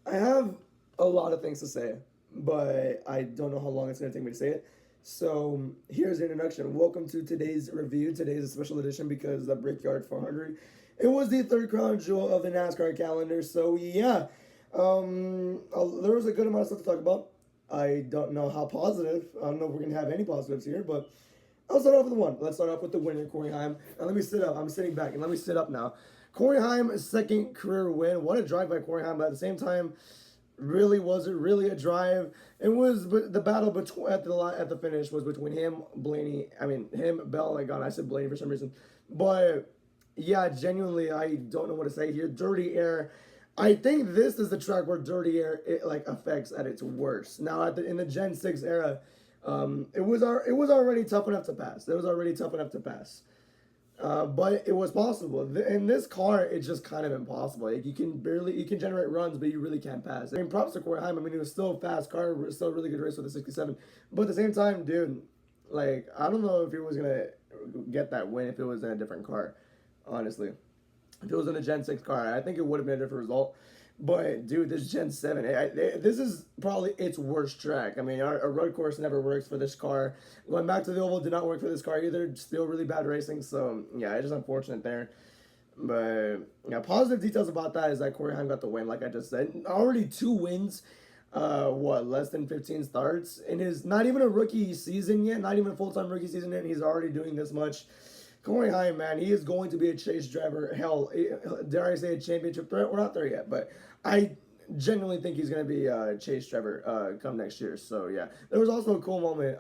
I have a lot of things to say, but I don't know how long it's going to take me to say it. So here's the introduction. Welcome to today's review. Today's a special edition because the Brickyard 400. It was the third crown jewel of the NASCAR calendar. So yeah, there was a good amount of stuff to talk about. I don't know how positive. I don't know if we're gonna have any positives here, but I'll start off with one. Let's start off with the winner, Corey Heim. Now let me sit up. I'm sitting back, and let me sit up now. Corey Heim, second career win. What a drive by Corey Heim, but at the same time, really was it really a drive? It was, but the battle between at the finish was between him, Blaney. I mean him, Bell. Oh my God, I said Blaney for some reason, but yeah, genuinely, I don't know what to say here. Dirty Air. I think this is the track where Dirty Air like affects at its worst. Now in the Gen 6 era, it was already tough enough to pass. It was already tough enough to pass. But it was possible. In this car, it's just kind of impossible. Like you can generate runs, but you really can't pass. I mean, props to Corey Heim. I mean, it was still a fast car, still a really good race with the 67. But at the same time, dude, like I don't know if he was gonna get that win if it was in a different car. Honestly, if it was in a Gen 6 car, I think it would have been a different result. But dude, this Gen 7, this is probably its worst track. I mean, our road course never works for this car. Going back to the oval did not work for this car either. Still really bad racing. So yeah, it's just unfortunate there. But yeah, positive details about that is that Corey Heim got the win, like I just said. Already 2 wins. Less than 15 starts in his not even a rookie season yet, not even a full-time rookie season yet. And he's already doing this much. Corey Heim, man, he is going to be a chase driver. Hell, dare I say a championship threat? We're not there yet, but I genuinely think he's going to be a chase driver come next year. So, yeah. There was also a cool moment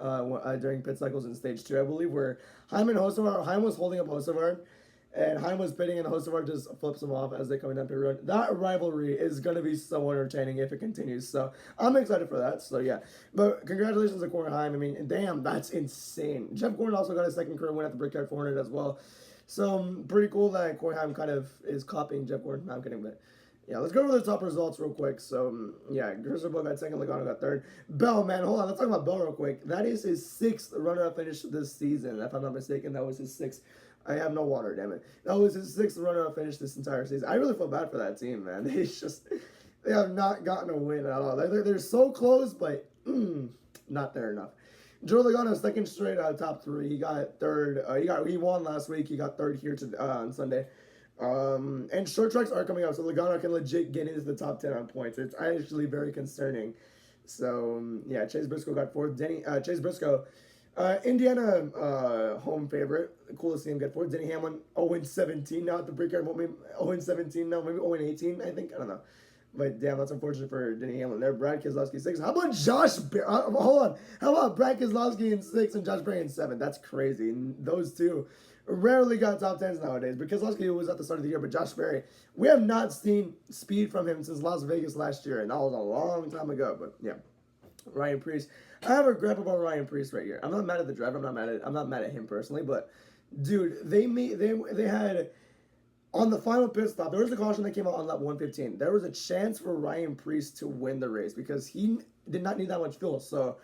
during pit cycles in stage 2, I believe, where Heim was holding up Hocevar, and Heim was pitting, and Hocevar just flips him off as they're coming down pit road. That rivalry is going to be so entertaining if it continues. So, I'm excited for that. So, yeah. But congratulations to Corey Heim. I mean, damn, that's insane. Jeff Gordon also got a second career win at the Brickyard 400 as well. So, pretty cool that Corey Heim kind of is copying Jeff Gordon. No, I'm kidding, but yeah, let's go over the top results real quick. So, yeah, Christopher got second, Logano got third. Bell, man, hold on. Let's talk about Bell real quick. That is his 6th runner-up finish this season. If I'm not mistaken, that was his 6th. I have no water, damn it. That was his 6th runner-up finish this entire season. I really feel bad for that team, man. They have not gotten a win at all. They're so close, but not there enough. Joe Logano, second straight top 3. He got third. He won last week. He got third here on Sunday. And short tracks are coming up, so Logano can legit get into the top 10 on points. It's actually very concerning. So, yeah, Chase Briscoe got 4th. Chase Briscoe, Indiana home favorite. Cool to see him get 4th. Denny Hamlin, 0-17 now at the Brickyard. 0-17 now, maybe 0-18, I think. I don't know. But damn, that's unfortunate for Denny Hamlin there. Brad Keselowski 6. How about hold on. How about Brad Keselowski in 6 and Josh Berry in 7? That's crazy. And those two rarely got top 10s nowadays. But Keselowski was at the start of the year, but Josh Berry, we have not seen speed from him since Las Vegas last year, and that was a long time ago. But yeah, Ryan Preece. I have a grab about Ryan Preece right here. I'm not mad at the driver. I'm not mad at him personally, but dude, they had. On the final pit stop, there was a caution that came out on lap 115. There was a chance for Ryan Preece to win the race because he did not need that much fuel. So,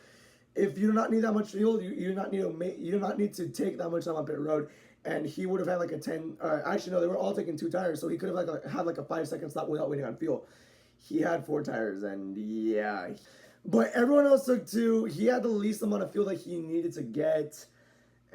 if you do not need that much fuel, you do not need to take that much time on pit road. And he would have had like a 10. Actually, no, they were all taking 2 tires, so he could have had like a 5-second stop without waiting on fuel. He had 4 tires, and yeah, but everyone else took 2. He had the least amount of fuel that he needed to get.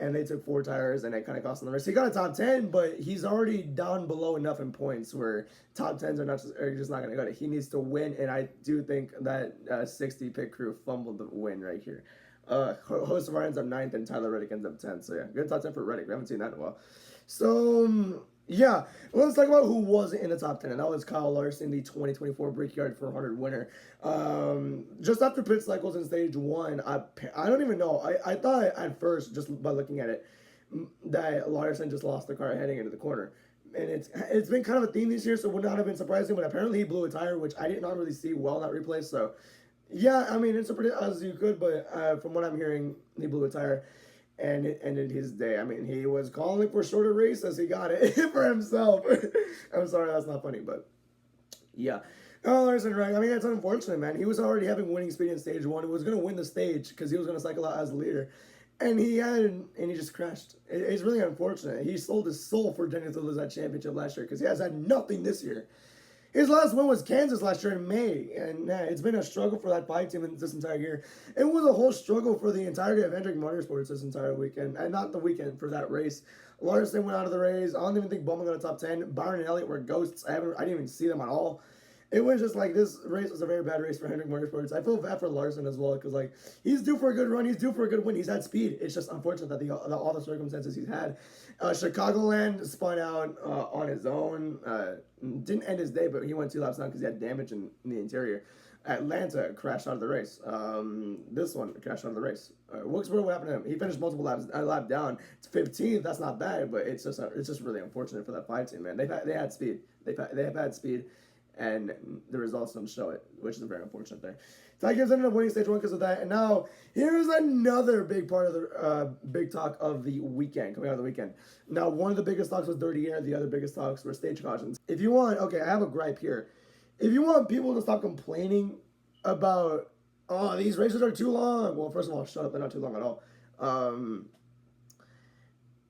And they took 4 tires, and it kind of cost him the race. He got a top 10, but he's already down below enough in points where top 10s are just not going to go. He needs to win, and I do think that 60 pit crew fumbled the win right here. Hocevar ends up 9th, and Tyler Reddick ends up 10th. So, yeah, good top 10 for Reddick. We haven't seen that in a while. So, yeah, let's talk about who wasn't in the top 10, and that was Kyle Larson, the 2024 Brickyard 400 winner. Just after pit cycles in stage 1, I don't even know. I thought at first, just by looking at it, that Larson just lost the car heading into the corner. And it's been kind of a theme this year, so it would not have been surprising, but apparently he blew a tire, which I did not really see well in that replay, so yeah, I mean, interpret it as you could, but from what I'm hearing, he blew a tire. And it ended his day. I mean, he was calling for shorter races. He got it for himself. I'm sorry, that's not funny, but yeah. Oh, Larson, right. I mean, that's unfortunate, man. He was already having winning speed in stage 1. He was going to win the stage because he was going to cycle out as the leader. And he just crashed. It's really unfortunate. He sold his soul for Denny to lose that championship last year because he has had nothing this year. His last win was Kansas last year in May, and it's been a struggle for that bike team this entire year. It was a whole struggle for the entirety of Hendrick Motorsports this entire weekend, and not the weekend for that race. Larson went out of the race. I don't even think Bowman got a top 10. Byron and Elliott were ghosts. I didn't even see them at all. It was just like this race was a very bad race for Hendrick Motorsports. I feel bad for Larson as well because like he's due for a good run, he's due for a good win. He's had speed. It's just unfortunate that all the circumstances he's had. Chicagoland spun out on his own. Didn't end his day, but he went 2 laps down because he had damage in the interior. Atlanta crashed out of the race. This one crashed out of the race. Wilkesboro, what happened to him? He finished multiple laps, a lap down. It's 15th. That's not bad, but it's just really unfortunate for that 5 team, man. They had speed. They have had speed. And the results don't show it, which is very unfortunate there. Tigers ended up winning stage 1 because of that. And now, here's another big part of the big talk of the weekend, coming out of the weekend. Now, one of the biggest talks was Dirty Air. The other biggest talks were stage cautions. If you want, okay, I have a gripe here. If you want people to stop complaining about, oh, these races are too long. Well, first of all, shut up, they're not too long at all.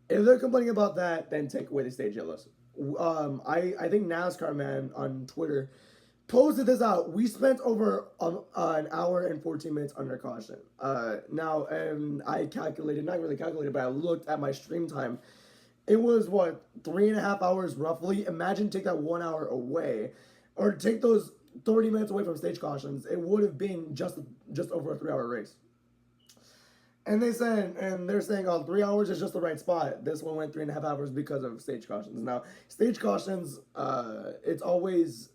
If they're complaining about that, then take away the stage yellows. I think NASCAR man on Twitter posted this out. We spent over an hour and 14 minutes under caution. Now, I calculated, not really calculated, but I looked at my stream time. It was, 3.5 hours roughly? Imagine take that 1 hour away, or take those 30 minutes away from stage cautions. It would have been just over a 3-hour race. And they're saying, oh, 3 hours is just the right spot. This one went 3.5 hours because of stage cautions. Now, stage cautions, it's always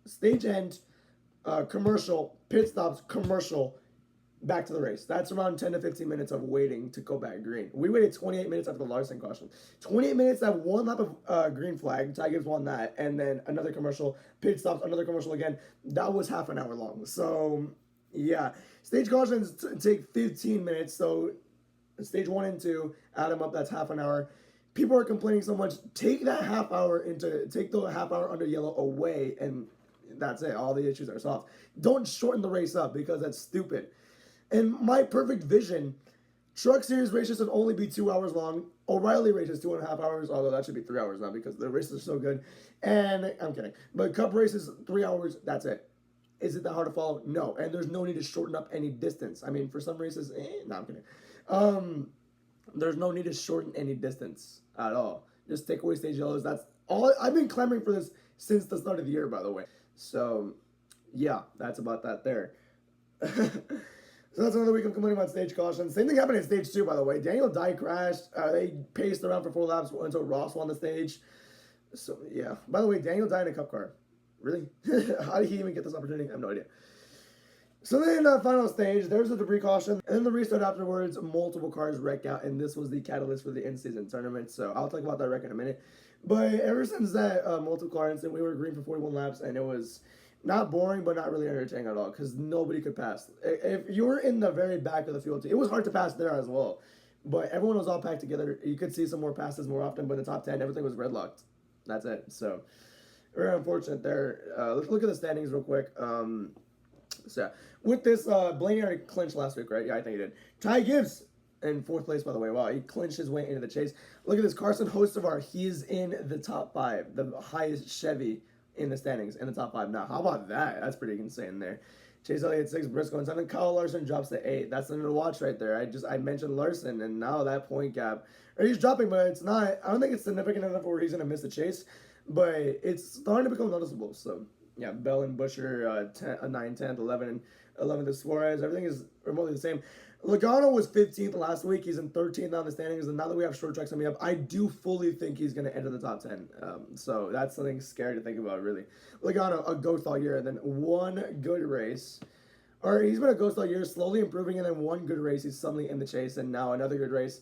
stage end, commercial, pit stops, commercial, back to the race. That's around 10 to 15 minutes of waiting to go back green. We waited 28 minutes after the Larson caution. 28 minutes at 1 lap of green flag. Ty Gibbs won that. And then another commercial, pit stops, another commercial again. That was half an hour long. So, yeah. Stage cautions take 15 minutes. So, stage 1 and 2, add them up, that's half an hour. People are complaining so much. Take that take the half hour under yellow away, and that's it. All the issues are solved. Don't shorten the race up because that's stupid. In my perfect vision, Truck Series races should only be 2 hours long. O'Reilly races 2.5 hours, although that should be 3 hours now because the races are so good. And I'm kidding. But Cup races, 3 hours, that's it. Is it that hard to follow? No. And there's no need to shorten up any distance. I mean, for some races, no, I'm kidding. There's no need to shorten any distance at all. Just take away stage yellows. That's all. I've been clamoring for this since the start of the year, by the way. So, yeah, that's about that there. So that's another week of complaining about stage caution. Same thing happened in stage 2, by the way. Daniel Dye crashed. They paced around for 4 laps until Ross won the stage. So, yeah. By the way, Daniel Dye in a cup car. Really? How did he even get this opportunity? I have no idea. So then final stage, there's a debris caution. And then the restart afterwards, multiple cars wreck out. And this was the catalyst for the in-season tournament. So I'll talk about that wreck in a minute. But ever since that multiple car incident, we were green for 41 laps. And it was not boring, but not really entertaining at all. Because nobody could pass. If you were in the very back of the field, it was hard to pass there as well. But everyone was all packed together. You could see some more passes more often. But in the top 10, everything was red locked. That's it. So very unfortunate there. Let's look at the standings real quick. So with this, Blaney already clinched last week, right? Yeah, I think he did. Ty Gibbs in 4th place, by the way. Wow, he clinched his way into the chase. Look at this. Carson Hocevar, he's in the top 5. The highest Chevy in the standings, in the top 5 now. How about that? That's pretty insane there. Chase Elliott 6, Briscoe and 7. Kyle Larson drops to 8. That's something to watch right there. I mentioned Larson, and now that point gap, or he's dropping, but it's not. I don't think it's significant enough where he's gonna miss the chase, but it's starting to become noticeable. So yeah, Bell and Busher 9, 10th, 11, and 11th is Suarez. Everything is remotely the same. Logano was 15th last week. He's in 13th now in the standings. And now that we have short tracks coming up, I do fully think he's going to enter the top 10. So that's something scary to think about, really. Logano, a ghost all year. And then one good race. Or he's been a ghost all year, slowly improving. And then one good race, he's suddenly in the chase. And now another good race.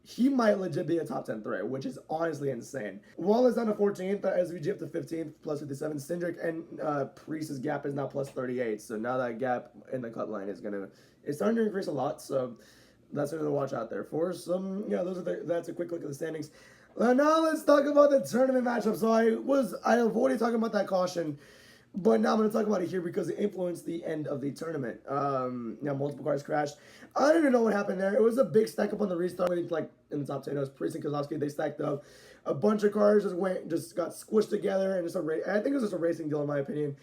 He might legit be a top 10 threat, which is honestly insane. Wallace down to 14th, SVG up to 15th, plus 57. Cindric and Priest's gap is now plus 38. So now that gap in the cut line is it's starting to increase a lot. So that's something to watch out there for. Some, that's a quick look at the standings. Now let's talk about the tournament matchup. So I avoided talking about that caution, but now I'm going to talk about it here because it influenced the end of the tournament. Multiple cars crashed. I don't even know what happened there. It was a big stack up on the restart. Like in the top 10, it was Priest and Kozlowski. They stacked up. a bunch of cars just got squished together, and I think it was just a racing deal in my opinion.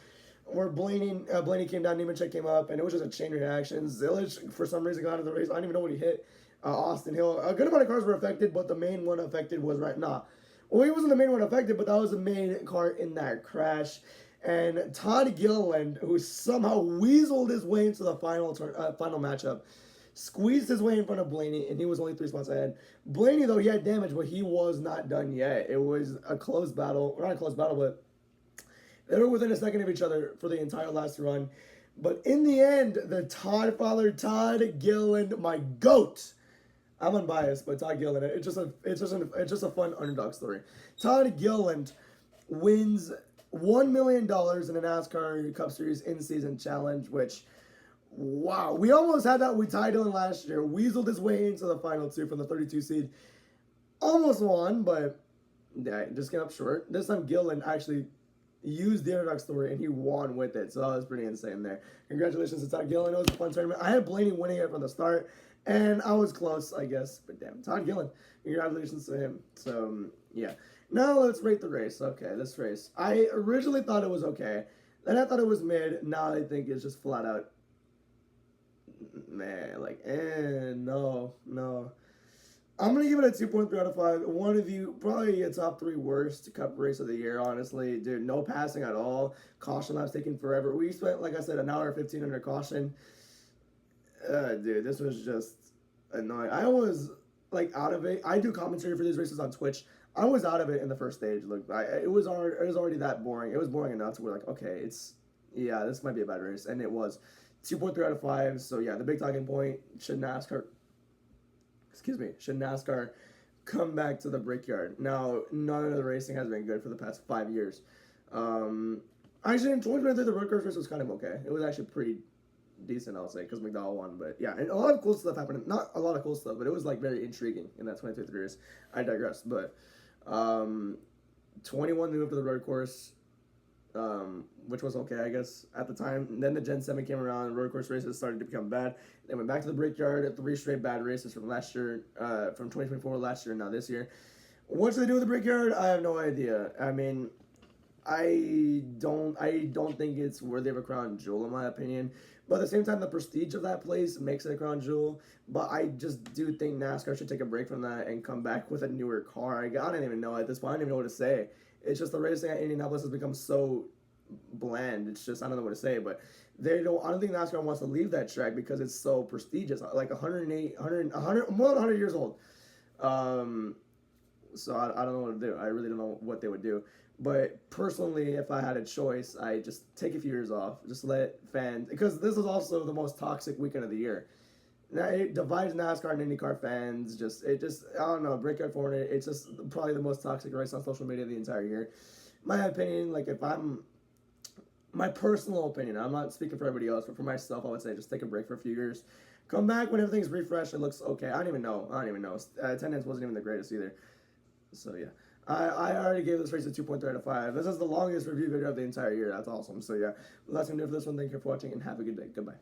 Where Blaney came down, Nemechek came up, and it was just a chain reaction. Zillage, for some reason, got out of the race. I don't even know what he hit. Austin Hill. A good amount of cars were affected, but the main one affected was Well, he wasn't the main one affected, but that was the main car in that crash. And Todd Gilliland, who somehow weaseled his way into the final matchup, squeezed his way in front of Blaney, and he was only 3 spots ahead. Blaney, though, he had damage, but he was not done yet. It was a close battle. Not a close battle, but they were within a second of each other for the entire last run. But in the end, the Todd father, Todd Gilliland, my GOAT. I'm unbiased, but Todd Gilliland. It's just a fun underdog story. Todd Gilliland wins $1 million in a NASCAR Cup Series in-season challenge, which, wow, we almost had that with Ty Dillon last year. Weaseled his way into the final 2 from the 32 seed. Almost won, but yeah, just came up short. This time Gilliland actually used the underdog story, and he won with it, so that was pretty insane there. Congratulations to Todd Gilliland. It was a fun tournament. I had Blaney winning it from the start, and I was close, I guess, but damn, Todd Gilliland. Congratulations to him. So, yeah. Now let's rate the race. Okay, this race. I originally thought it was okay. Then I thought it was mid. Now I think it's just flat out, man, like, no. I'm going to give it a 2.3 out of 5. One of you, probably a top 3 worst Cup race of the year, honestly. Dude, no passing at all. Caution laps taking forever. We spent, like I said, an hour 15 under caution. Dude, this was just annoying. I was, like, out of it. I do commentary for these races on Twitch. I was out of it in the first stage. Look, it was already that boring. It was boring enough to where, like, okay, this might be a bad race. And it was 2.3 out of 5. So, yeah, the big talking point, should NASCAR come back to the Brickyard? Now, none of the racing has been good for the past 5 years. Actually, in 2023, the road course race was kind of okay. It was actually pretty decent, I'll say, because McDowell won. But yeah, and a lot of cool stuff happened. Not a lot of cool stuff, but it was like very intriguing in that 2023 race. I digress. But 21 moved to the road course, which was okay, I guess, at the time. And then the Gen 7 came around, road course races started to become bad. They went back to the Brickyard, 3 straight bad races from last year, from 2024 last year, and now this year. What should they do with the Brickyard? I have no idea. I mean, I don't think it's worthy of a crown jewel, in my opinion. But at the same time, the prestige of that place makes it a crown jewel. But I just do think NASCAR should take a break from that and come back with a newer car. I don't even know at this point. I don't even know what to say. It's just the racing at Indianapolis has become so bland. It's just, I don't know what to say. But I don't think NASCAR wants to leave that track because it's so prestigious. Like 108, 100, more than 100 years old. So I don't know what to do. I really don't know what they would do. But personally, if I had a choice, I just take a few years off. Just let fans, because this is also the most toxic weekend of the year. Now, it divides NASCAR and IndyCar fans. I don't know, Brickyard 400, it's just probably the most toxic race on social media the entire year. My opinion, like my personal opinion, I'm not speaking for everybody else, but for myself, I would say just take a break for a few years. Come back when everything's refreshed and looks okay. I don't even know. Attendance wasn't even the greatest either. So, yeah. I already gave this race a 2.3 out of 5. This is the longest review video of the entire year. That's awesome. So, yeah. That's going to do it for this one. Thank you for watching, and have a good day. Goodbye.